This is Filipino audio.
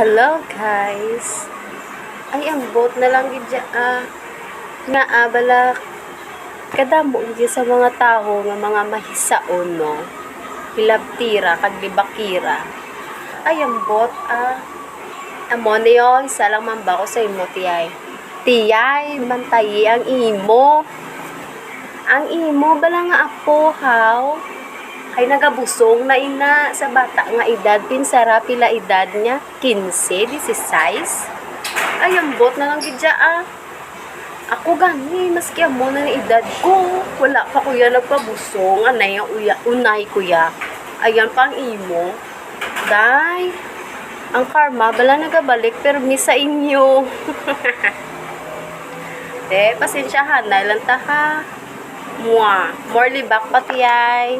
Hello guys. Ay ang boat na lang gid nga balak kadamo gid sa mga tawo nga mga mahisaon no. Hilabtira kag libakira. Ay ang boat amo niyo isa lang man ba ko sa imo tiyay. Tiyay mantayi ang imo. Ang imo bala nga apo haw ay nagabusong na ina sa bata nga edad pinsara pila edad niya 15, 16 ay ambot na lang gidya ako gani maski amo na edad ko wala pa kuya nagpabusong anay ang unay kuya ayan pang imo day ang karma bala nagabalik pero sa inyo pasensyahan na lang ta ha more libak pati ay